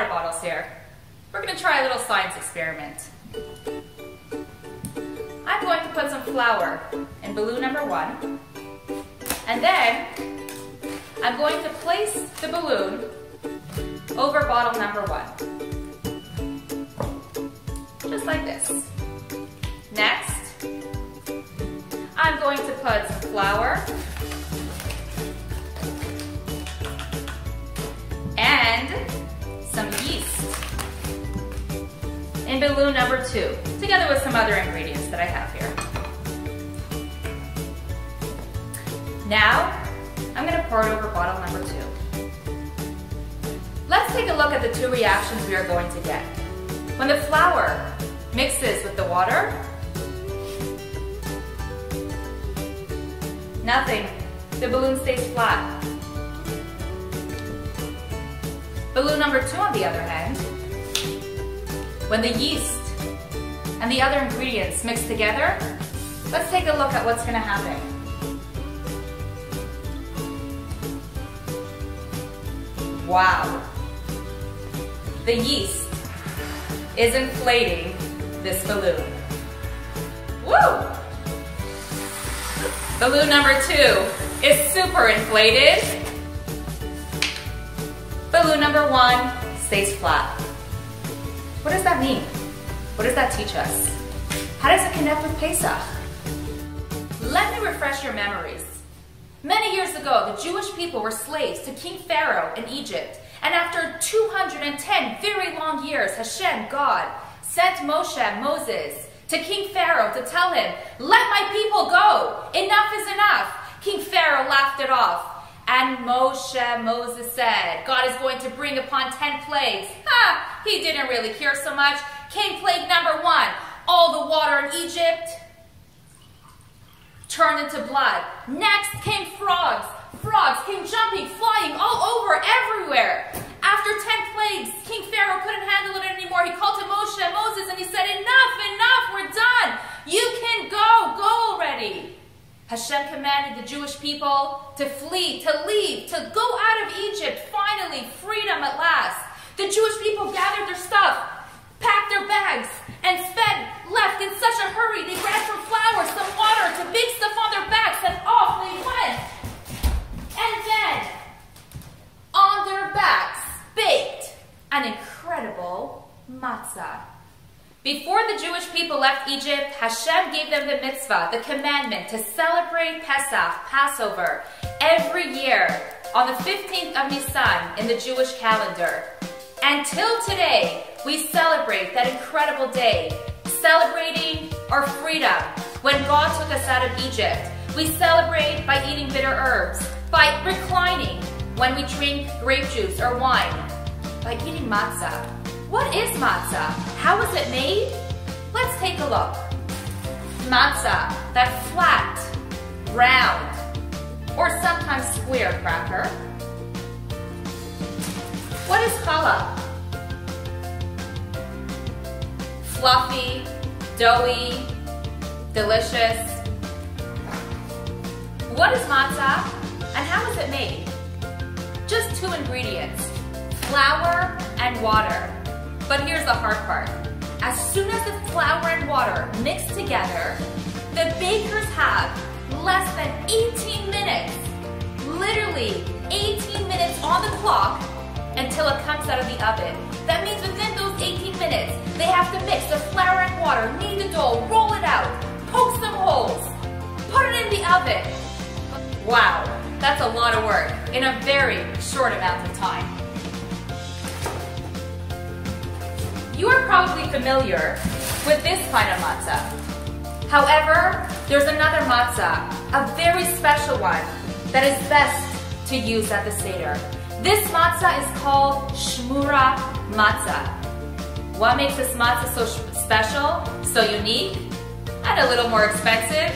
water bottles here. We're going to try a little science experiment. I'm going to put some flour in balloon number 1. And then I'm going to place the balloon over bottle number 1. Just like this. Next, I'm going to put some flour and some yeast in balloon number 2, together with some other ingredients that I have here. Now, I'm going to pour it over bottle number 2. Let's take a look at the 2 reactions we are going to get. When the flour mixes with the water, nothing. The balloon stays flat. Balloon number 2, on the other hand, when the yeast and the other ingredients mix together, let's take a look at what's going to happen. Wow. The yeast is inflating this balloon. Woo! Balloon number 2 is super inflated. Balloon number 1 stays flat. What does that mean? What does that teach us? How does it connect with Pesach? Let me refresh your memories. Many years ago, the Jewish people were slaves to King Pharaoh in Egypt. And after 210 very long years, Hashem, God, sent Moses to King Pharaoh to tell him, "Let my people go. Enough is enough." King Pharaoh laughed it off. And Moses said, God is going to bring upon 10 plagues. He didn't really care so much. Came plague number 1. All the water in Egypt turned into blood. Next came frogs. Frogs came jumping, flying all over, everywhere. After 10 plagues, King Pharaoh couldn't handle it anymore. He called to Moses, and he said, enough, we're done. You can go already. Hashem commanded the Jewish people to flee, to leave, to go out of Egypt. Finally, freedom at last. The Jewish people gathered their stuff, packed their bags, and left in such a hurry. They grabbed some flour, some water, some big stuff on their backs, and off they went. And then, on their backs, baked an incredible matzah. Before the Jewish people left Egypt, Hashem gave them the mitzvah, the commandment, to celebrate Pesach, Passover, every year on the 15th of Nisan in the Jewish calendar. Until today, we celebrate that incredible day, celebrating our freedom when God took us out of Egypt. We celebrate by eating bitter herbs, by reclining when we drink grape juice or wine, by eating matzah. What is matzah? How is it made? Let's take a look. Matzah, that flat, round, or sometimes square cracker. What is challah? Fluffy, doughy, delicious. What is matzah and how is it made? Just 2 ingredients, flour and water. But here's the hard part. As soon as the flour and water mix together, the bakers have less than 18 minutes, literally 18 minutes on the clock until it comes out of the oven. That means within those 18 minutes, they have to mix the flour and water, knead the dough, roll it out, poke some holes, put it in the oven. Wow, that's a lot of work in a very short amount of time. You are probably familiar with this kind of matzah. However, there's another matzah, a very special one, that is best to use at the Seder. This matzah is called shmura matzah. What makes this matzah so special, so unique, and a little more expensive?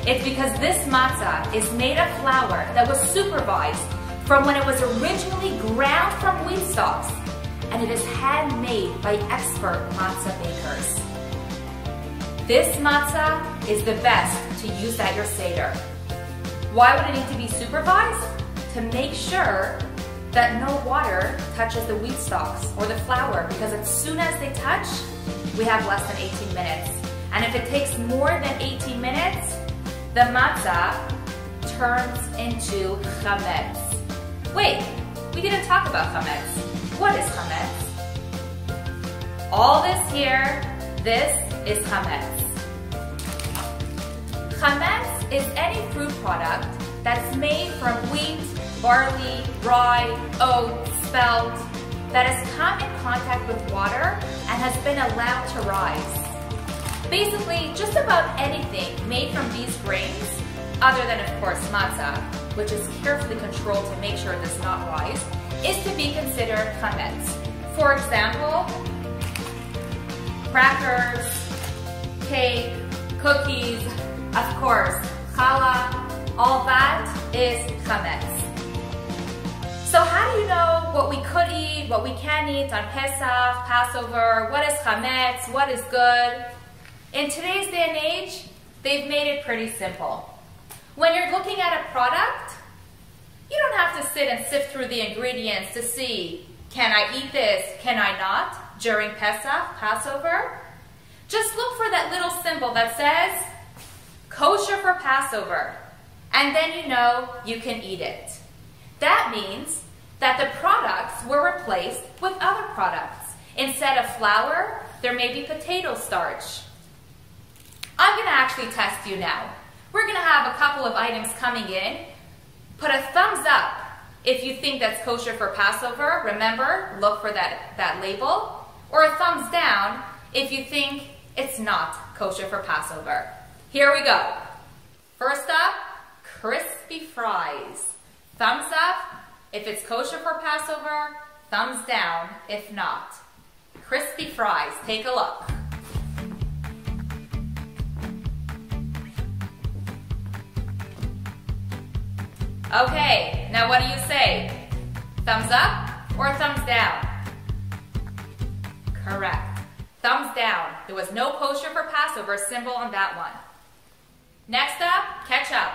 It's because this matzah is made of flour that was supervised from when it was originally ground from wheat stalks, and it is handmade by expert matzah bakers. This matzah is the best to use at your Seder. Why would it need to be supervised? To make sure that no water touches the wheat stalks or the flour, because as soon as they touch, we have less than 18 minutes. And if it takes more than 18 minutes, the matzah turns into chametz. Wait, we didn't talk about chametz. What is chametz? All this here, this is chametz. Chametz is any fruit product that's made from wheat, barley, rye, oats, spelt, that has come in contact with water and has been allowed to rise. Basically, just about anything made from these grains, other than of course matzah, which is carefully controlled to make sure it does not rise, is to be considered chametz. For example, crackers, cake, cookies, of course, challah, all that is chametz. So how do you know what we could eat, what we can eat on Pesach, Passover, what is chametz, what is good? In today's day and age, they've made it pretty simple. When you're looking at a product, you don't have to sit and sift through the ingredients to see, can I eat this, can I not, during Pesach, Passover? Just look for that little symbol that says, kosher for Passover, and then you know you can eat it. That means that the products were replaced with other products. Instead of flour, there may be potato starch. I'm going to actually test you now. We're going to have a couple of items coming in. Put a thumbs up if you think that's kosher for Passover. Remember, look for that label. Or a thumbs down if you think it's not kosher for Passover. Here we go. First up, crispy fries. Thumbs up if it's kosher for Passover, thumbs down if not. Crispy fries, take a look. Okay, now what do you say? Thumbs up or thumbs down? Correct. Thumbs down. There was no kosher for Passover symbol on that one. Next up, ketchup.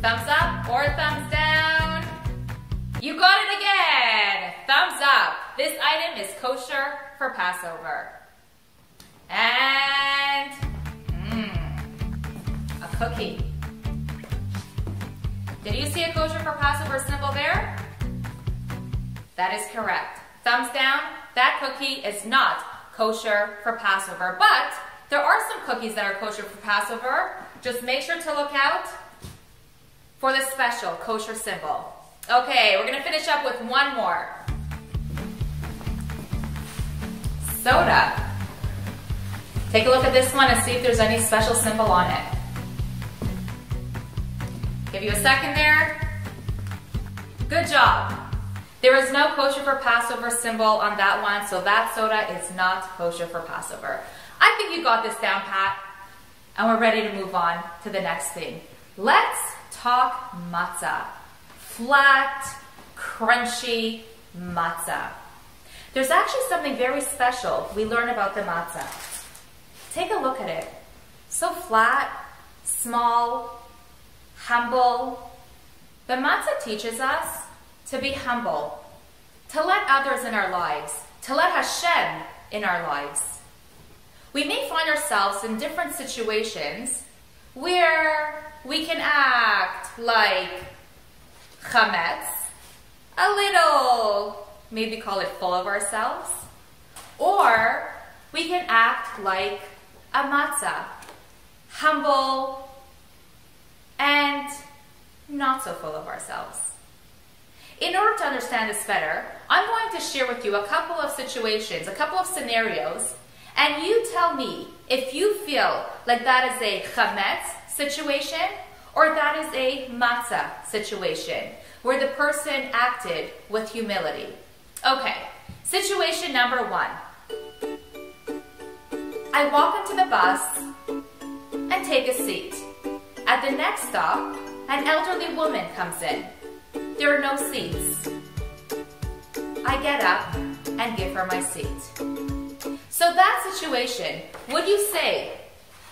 Thumbs up or thumbs down? You got it again! Thumbs up. This item is kosher for Passover. And a cookie. Did you see a kosher for Passover symbol there? That is correct. Thumbs down, that cookie is not kosher for Passover. But there are some cookies that are kosher for Passover. Just make sure to look out for the special kosher symbol. Okay, we're gonna finish up with one more. Soda. Take a look at this one and see if there's any special symbol on it. Give you a second there. Good job. There is no kosher for Passover symbol on that one, so that soda is not kosher for Passover. I think you got this down pat, and we're ready to move on to the next thing. Let's talk matzah. Flat, crunchy matzah. There's actually something very special we learn about the matzah. Take a look at it. So flat, small, humble. The matzah teaches us to be humble, to let others in our lives, to let Hashem in our lives. We may find ourselves in different situations where we can act like chametz, a little, maybe call it full of ourselves, or we can act like a matzah, humble and not so full of ourselves. In order to understand this better, I'm going to share with you a couple of situations, a couple of scenarios, and you tell me if you feel like that is a chametz situation or that is a matzah situation, where the person acted with humility. Okay, situation number one. I walk into the bus and take a seat. At the next stop, an elderly woman comes in. There are no seats. I get up and give her my seat. So that situation, would you say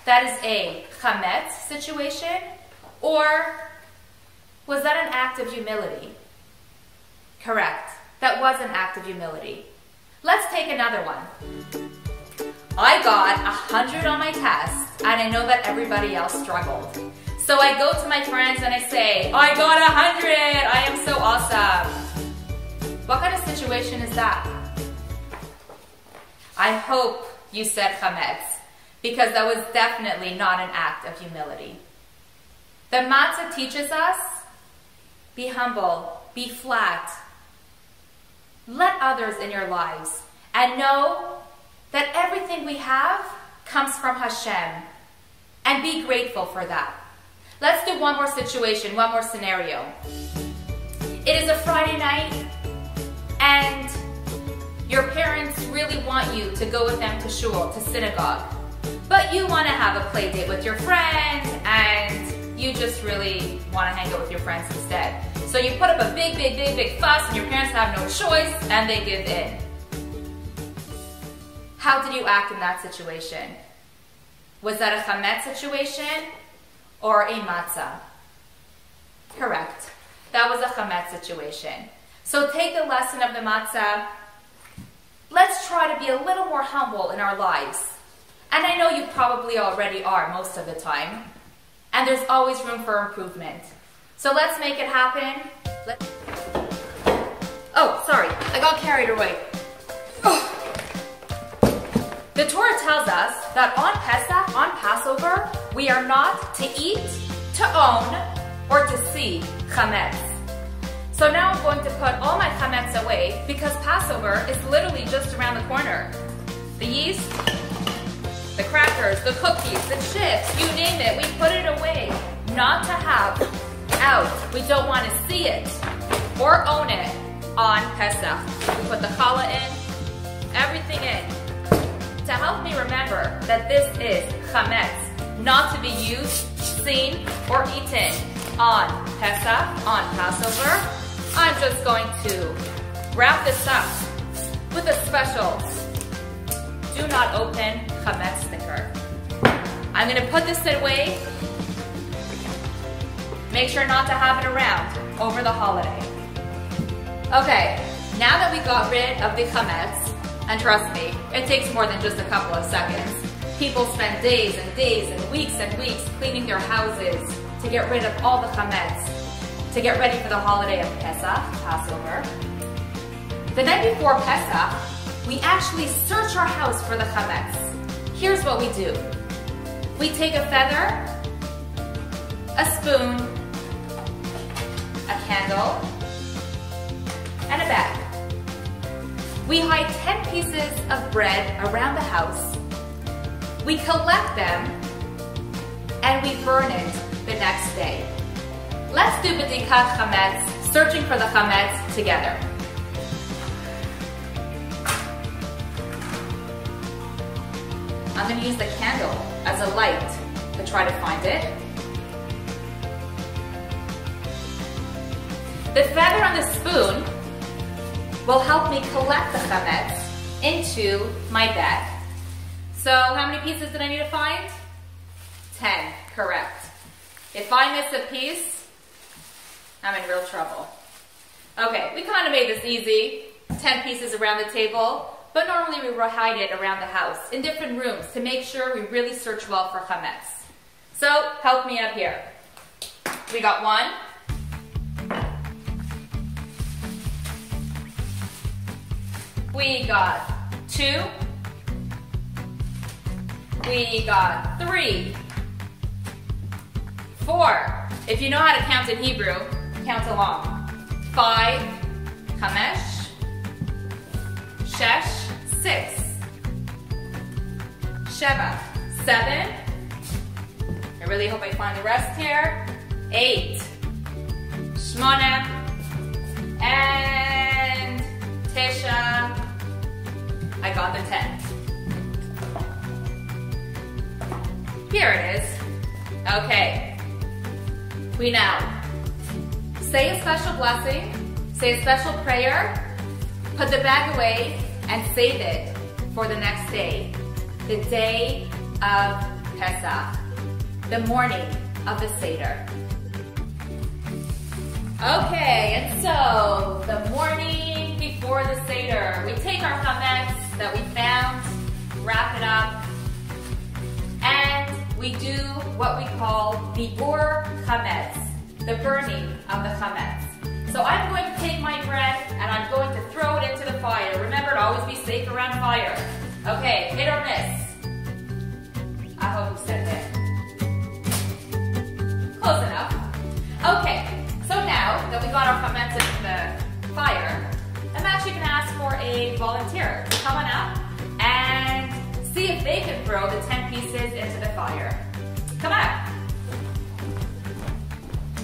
that is a chametz situation, or was that an act of humility? Correct. That was an act of humility. Let's take another one. I got 100 on my test, and I know that everybody else struggled. So I go to my friends and I say, I got 100, I am so awesome. What kind of situation is that? I hope you said chametz, because that was definitely not an act of humility. The matzah teaches us, be humble, be flat. Let others in your lives, and know that everything we have comes from Hashem, and be grateful for that. Let's do one more situation, one more scenario. It is a Friday night, and your parents really want you to go with them to shul, to synagogue, but you want to have a play date with your friends, and you just really want to hang out with your friends instead. So you put up a big fuss, and your parents have no choice, and they give in. How did you act in that situation? Was that a chametz situation or a matzah? Correct. That was a chametz situation. So take the lesson of the matzah. Let's try to be a little more humble in our lives. And I know you probably already are most of the time. And there's always room for improvement. So let's make it happen. Oh, sorry, I got carried away. Oh. The Torah tells us that on Pesach, on Passover, we are not to eat, to own, or to see chametz. So now I'm going to put all my chametz away because Passover is literally just around the corner. The yeast, the crackers, the cookies, the chips, you name it, we put it away. Not to have out. We don't want to see it or own it on Pesach. We put the challah in, everything in. To help me remember that this is chametz, not to be used, seen, or eaten on Pesach, on Passover, I'm just going to wrap this up with a special do not open chametz sticker. I'm going to put this away. Make sure not to have it around over the holiday. Okay, now that we got rid of the chametz, and trust me, it takes more than just a couple of seconds. People spend days and weeks cleaning their houses to get rid of all the chametz, to get ready for the holiday of Pesach, Passover. The night before Pesach, we actually search our house for the chametz. Here's what we do. We take a feather, a spoon, a candle, and a bag. We hide 10 pieces of bread around the house. We collect them, and we burn it the next day. Let's do b'dikat chametz, searching for the chametz together. I'm going to use the candle as a light to try to find it. The feather on the spoon will help me collect the chametz into my bag. So how many pieces did I need to find? 10, correct. If I miss a piece, I'm in real trouble. Okay, we kind of made this easy. 10 pieces around the table, but normally we hide it around the house in different rooms to make sure we really search well for chametz. So help me up here. We got 1. We got 2. We got 3. 4. If you know how to count in Hebrew, count along. 5. Chamesh. Shesh. 6. Sheva. 7. I really hope I find the rest here. 8. Shmona. And Tesha. I got the 10. Here it is. Okay. We now say a special blessing, say a special prayer, put the bag away, and save it for the next day, the day of Pesach, the morning of the Seder. Okay, and so the morning before the Seder, we take our chametz that we found, wrap it up, and we do what we call bibur chametz, the burning of the chametz. So I'm going to take my bread and I'm going to throw it into the fire. Remember to always be safe around fire. Okay, hit or miss? I hope you said hit. Close enough. Okay, so now that we got our chametz into the fire, I'm actually going to ask for a volunteer to come on up and see if they can throw the 10 pieces into the fire. Come on.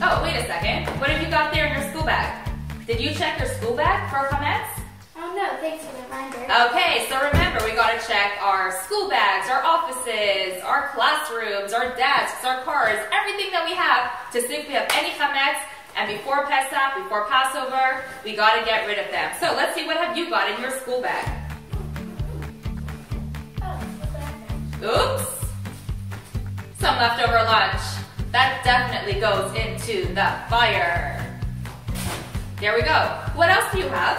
Oh, wait a second. What have you got there in your school bag? Did you check your school bag for chametz? Oh no, thanks for the reminder. Okay, so remember, we gotta check our school bags, our offices, our classrooms, our desks, our cars, everything that we have to see if we have any chametz. And before Pesach, before Passover, we gotta get rid of them. So let's see, what have you got in your school bag? Oops. Some leftover lunch. That definitely goes into the fire. There we go. What else do you have?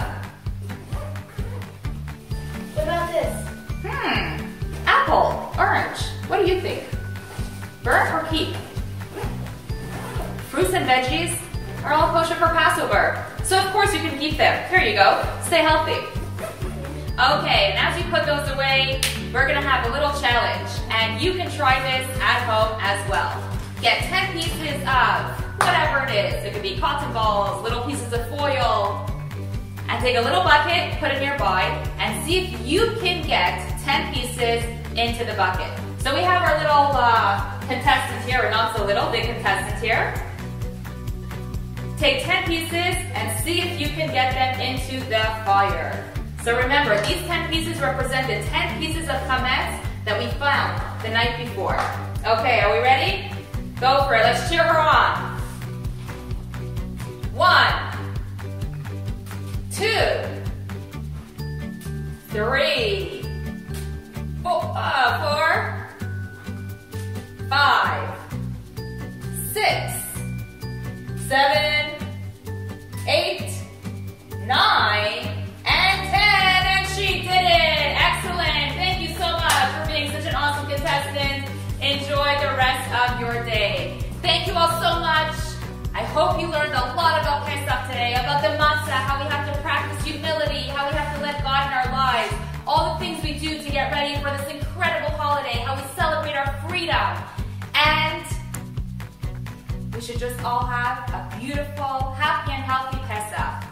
What about this? Apple, orange. What do you think? Burn or keep? Fruits and veggies are all kosher for Passover. So of course you can keep them. Here you go. Stay healthy. Okay, and as you put those away, we're gonna have a little challenge. And you can try this at home as well. Get 10 pieces of whatever it is. It could be cotton balls, little pieces of foil. And take a little bucket, put it nearby, and see if you can get 10 pieces into the bucket. So we have our little contestant here, or not so little, big contestant here. Take 10 pieces and see if you can get them into the fire. So remember, these 10 pieces represent the 10 pieces of chametz that we found the night before. Okay, are we ready? Go for it. Let's cheer her on. 1, 2, 3, 4, 5, 6, 7, 8, 9, and 10. And she did it. Excellent. Thank you so much for being such an awesome contestant. Enjoy the rest of your day. Thank you all so much. I hope you learned a lot about Pesach today, about the matzah, how we have to practice humility, how we have to let God in our lives, all the things we do to get ready for this incredible holiday, how we celebrate our freedom. And we should just all have a beautiful, happy and healthy Pesach.